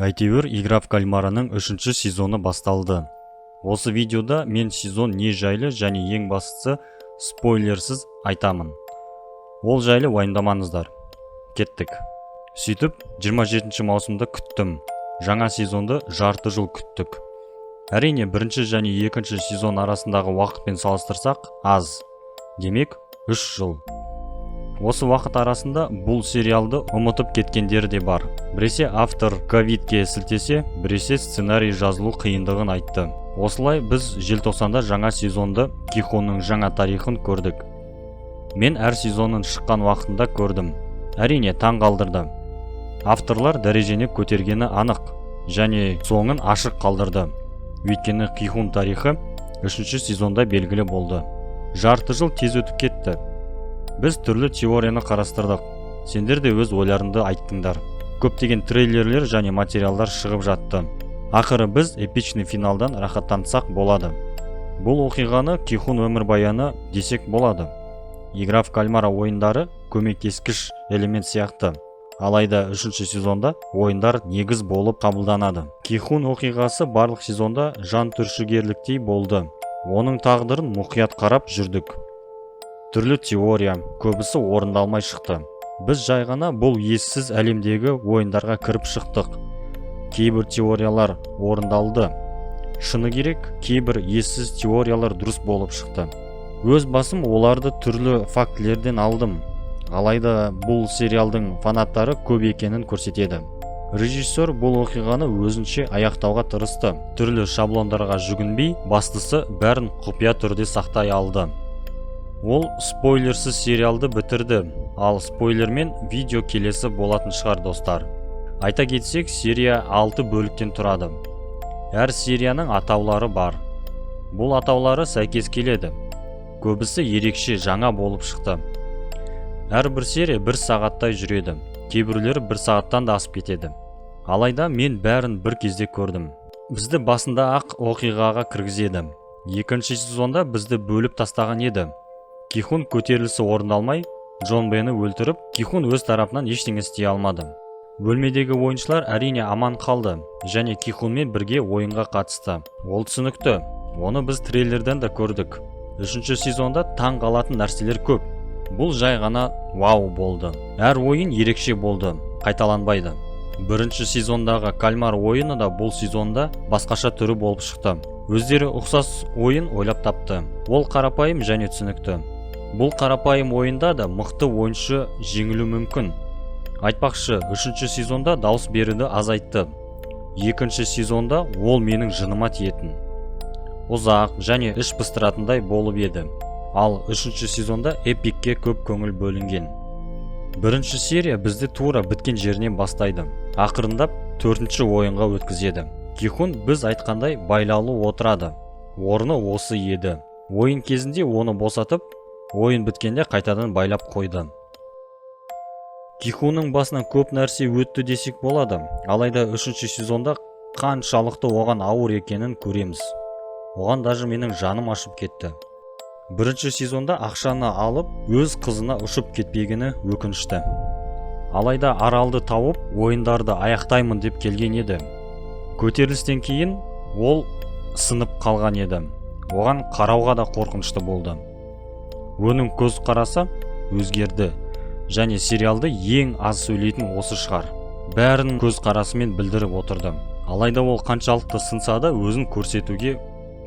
Әйтеуір игра в кальмараның 3-ші сезоны басталды. Осы видеода мен сезон не жайлы және ең бастысы спойлерсіз айтамын. Ол жайлы уайымдамаңыздар. Кеттік. Сөйтіп 27 маусымда күттім. Жаңа сезонды жарты жыл күттік. Әрине, бірінші және екінші сезон арасындағы уақытпен салыстырсақ аз. Демек, 3 жыл. Осы уақыт арасында бұл сериалды ұмытып кеткендер де бар. Біресе автор ковидке сілтесе, біресе сценарий жазылу қиындығын айтты. Осылай біз желтоқсанда жаңа сезонды Кихонның жаңа тарихын көрдік. Мен әр сезонның шыққан уақытында көрдім. Әрине, таң қалдырды. Авторлар дәрежені көтергені анық және соңын ашық қалдырды. Өйткені Кихон тарихы 3-ші сезонда белгілі болды. Жарты жыл тез өтіп кетті. Біз түрлі теорияны қарастырдық. Сендер де өз ойларыңды айттыңдар. Көптеген трейлерлер және материалдар шығып жатты. Ақыры біз эпичный финалдан рахаттансақ болады. Бұл оқиғаны Кихон өмірбаяны десек болады. Игра в кальмара ойындары көмектескіш элемент сияқты. Алайда 3-ші сезонда ойындар негіз болып қабылданады. Кихон оқиғасы барлық сезонда жан түршігерліктей болды. Оның тағдырын мұқият қарап жүрдік. Түрлі теория, көбісі орындалмай шықты. Біз жай ғана бұл ессіз әлемдегі ойындарға кіріп шықтық. Кейбір теориялар орындалды. Шыны керек, кейбір ессіз теориялар дұрыс болып шықты. Өз басым оларды түрлі фактілерден алдым. Алайда бұл сериалдың фанаттары көп екенін көрсетеді. Режиссер бұл оқиғаны өзінше аяқтауға тырысты. Түрлі шаблондарға жүгінбей, бастысы бәрін құпия түрде сақтай алды. Ол спойлерсіз сериалды бітірді, ал спойлермен видео келесі болатын шығар достар. Айта кетсек, серия 6 бөліктен тұрады. Әр серияның атаулары бар. Бұл атаулары сәйкес келеді. Көбісі ерекше жаңа болып шықты. Әрбір серия 1 сағаттай жүреді. Кейбіреулері 1 сағаттан да асып кетеді. Алайда мен бәрін бір кезде көрдім. Бізді басында ақ оқиғаға кіргізеді. Екінші сезонда бізді бөліп тастаған еді. Кихон көтерілісі орындалмай, Джон Бені өлтіріп, Кихон өз тарапынан ештеңе істей алмады. Бөлмедегі ойыншылар әрине аман қалды және Кихонмен бірге ойынға қатысты. Ол түсінікті. Оны біз трейлерден де көрдік. 3-ші сезонда таң қалатын нәрселер көп. Бұл жай ғана вау болды. Әр ойын ерекше болды, қайталанбайды. 1-ші сезондағы кальмар ойыны да бұл сезонда басқаша түрі болып шықты. Өздері ұқсас ойын ойлап тапты. Ол қарапайым және түсінікті. Бұл қарапайым ойында да мықты ойыншы жеңілу мүмкін. Айтпақшы, 3-ші сезонда дауыс беруді азайтты. 2-ші сезонда ол менің жыныма тиетін. Ұзақ және іш пыстыратындай болып еді. Ал 3-ші сезонда эпикке көп көңіл бөлінген. 1-ші серия бізді тура біткен жерінен бастайды. Ақырындап 4-ші ойынға өткізеді. Кихон біз айтқандай байлаулы отырады. Орны осы еді. Ойын кезінде оны босатып, ойын біткенде қайтадан байлап қойды. Кихонның басынан көп нәрсе өтті десек болады. Алайда 3-ші сезонда қаншалықты оған ауыр екенін көреміз. Оған даже менің жаным ашып кетті. 1-ші сезонда ақшаны алып, өз қызына ұшып кетпегені өкінішті. Алайда аралды тауып, ойындарды аяқтаймын деп келген еді. Көтерілістен кейін ол сынып қалған еді. Оған қарауға да қорқынышты болды. Оның көз қарасы өзгерді және сериалды ең аз сөйлейтін осы шығар. Бәрін көз қарасымен білдіріп отырды. Алайда ол қаншалықты сынса да өзін көрсетуге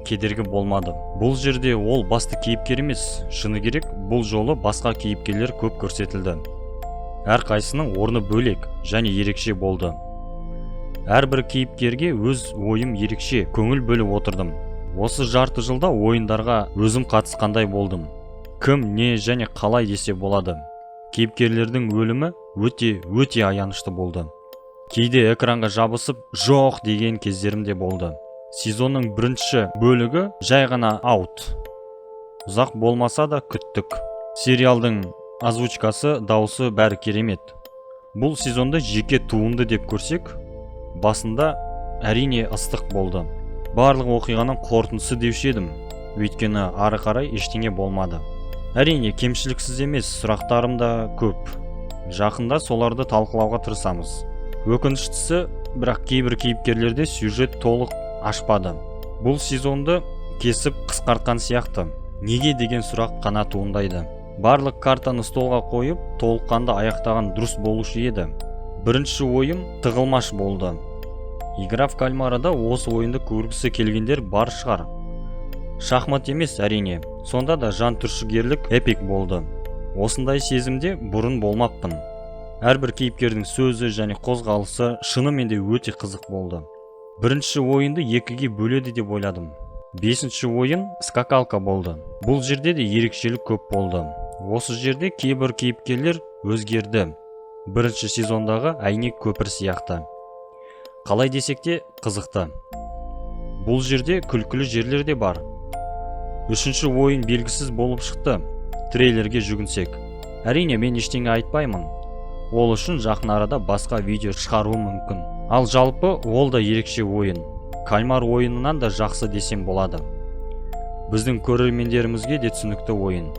кедергі болмады. Бұл жерде ол басты кейіпкер емес. Шыны керек, бұл жолы басқа кейіпкерлер көп көрсетілді. Әрқайсының орны бөлек және ерекше болды. Әрбір кейіпкерге өз ойым ерекше көңіл бөліп отырдым. Осы жарты жылда ойындарға өзім қатысқандай болдым. Кім, не және қалай десе болады. Кейіпкерлердің өлімі өте аянышты болды. Кейде экранға жабысып жоқ деген кездерім де болды. Сезонның 1-ші бөлігі жай ғана аут. Ұзақ болмаса да күттік. Сериалдың озвучкасы, дауысы бәрі керемет. Бұл сезонда жеке туынды деп көрсек, басында әрине ыстық болды. Барлық оқиғаның қорытындысы деуші едім. Өйткені ары қарай ештеңе болмады. Әрине кемшіліксіз емес, сұрақтарым да көп. Жақында соларды талқылауға тырысамыз. Өкініштісі, бірақ кейбір кейіпкерлерде сюжет толық ашпады. Бұл сезонды кесіп қысқартқан сияқты. Неге деген сұрақ қана туындайды. Барлық картаны столға қойып, толыққанды аяқтаған дұрыс болушы еді. Бірінші ойым тығылмаш болды. Игра в кальмарада осы ойынды көргісі келгендер бар шығар. Шахмат емес әрине, сонда да жан түршігерлік эпик болды. Осындай сезімде бұрын болмаппын. Әрбір кейіпкердің сөзі және қозғалысы шынымен де өте қызық болды. Бірінші ойынды екіге бөледі деп ойладым. Бесінші ойын скакалка болды. Бұл жерде де ерекшелік көп болды. Осы жерде кейбір кейіпкерлер өзгерді. Бірінші сезондағы әйнек көпір сияқты. Қалай десек те қызықты. Бұл жерде күлкілі жерлер де бар. Үшінші ойын белгісіз болып шықты. Трейлерге жүгінсек. Әрине мен ештеңе айтпаймын. Ол үшін жақын арада басқа видео шығару мүмкін. Ал жалпы ол да ерекше ойын. Кальмар ойынынан да жақсы десем болады. Біздің көрермендерімізге де түсінікті ойын.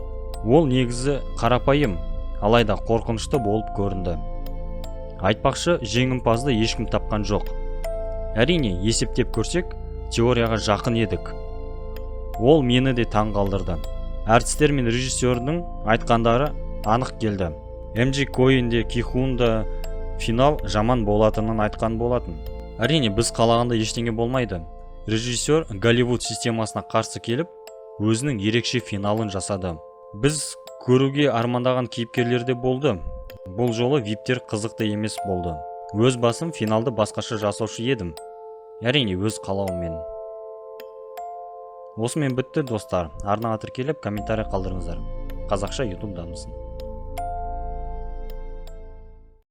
Ол негізі қарапайым, алайда қорқынышты болып көрінді. Айтпақшы, жеңімпазды ешкім тапқан жоқ. Әрине, есептеп көрсек, теорияға жақын едік. Ол мені де таң қалдырды. Әртістер мен режиссердің айтқандары анық келді. MJ Cohen де Ki-hoon да финал жаман болатынын айтқан болатын. Әрине, біз қалағанда ештеңе болмайды. Режиссер Голливуд системасына қарсы келіп, өзінің ерекше финалын жасады. Біз көруге армандаған кейіпкерлерде болды. Бұл жолы виптер қызықты емес болды. Өз басым финалды басқаша жасаушы едім. Әрине, өз қалауыммен. Осымен бітті достар. Арнаға тіркеліп комментарий қалдырыңыздар. Қазақша YouTube'дамызын.